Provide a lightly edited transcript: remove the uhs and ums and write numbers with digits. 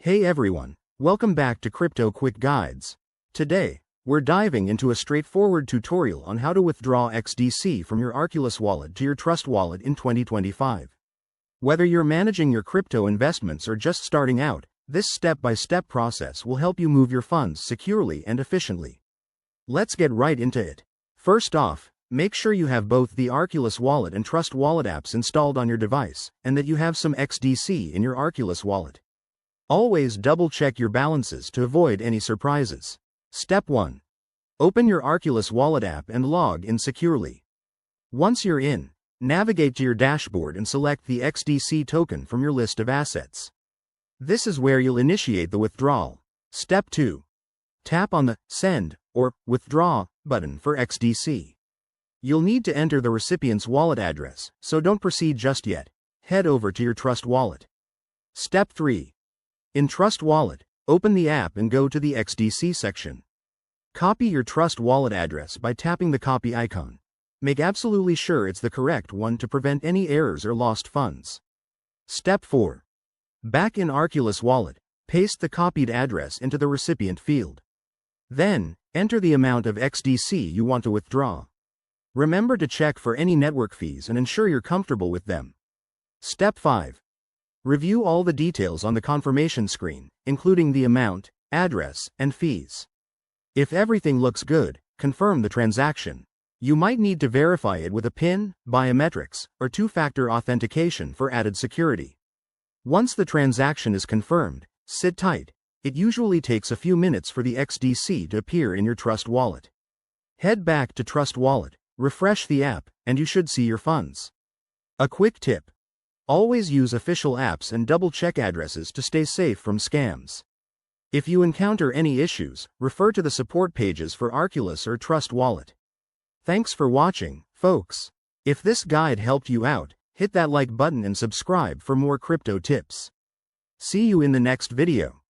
Hey everyone, welcome back to Crypto Quick Guides. Today, we're diving into a straightforward tutorial on how to withdraw XDC from your Arculus wallet to your Trust wallet in 2025. Whether you're managing your crypto investments or just starting out, this step-by-step process will help you move your funds securely and efficiently. Let's get right into it. First off, make sure you have both the Arculus wallet and Trust wallet apps installed on your device, and that you have some XDC in your Arculus wallet. Always double-check your balances to avoid any surprises. Step 1. Open your Arculus wallet app and log in securely. Once you're in, navigate to your dashboard and select the XDC token from your list of assets. This is where you'll initiate the withdrawal. Step 2. Tap on the Send or Withdraw button for XDC. You'll need to enter the recipient's wallet address, so don't proceed just yet. Head over to your Trust wallet. Step 3. In Trust Wallet, open the app and go to the XDC section. Copy your Trust wallet address by tapping the copy icon. Make absolutely sure it's the correct one to prevent any errors or lost funds. Step 4. Back in Arculus wallet, paste the copied address into the recipient field. Then, enter the amount of XDC you want to withdraw. Remember to check for any network fees and ensure you're comfortable with them. Step 5. Review all the details on the confirmation screen, including the amount, address, and fees. If everything looks good, confirm the transaction. You might need to verify it with a PIN, biometrics, or two-factor authentication for added security. Once the transaction is confirmed, sit tight. It usually takes a few minutes for the XDC to appear in your Trust wallet. Head back to Trust wallet, refresh the app, and you should see your funds. A quick tip. Always use official apps and double-check addresses to stay safe from scams. If you encounter any issues, refer to the support pages for Arculus or Trust wallet. Thanks for watching, folks. If this guide helped you out, hit that like button and subscribe for more crypto tips. See you in the next video.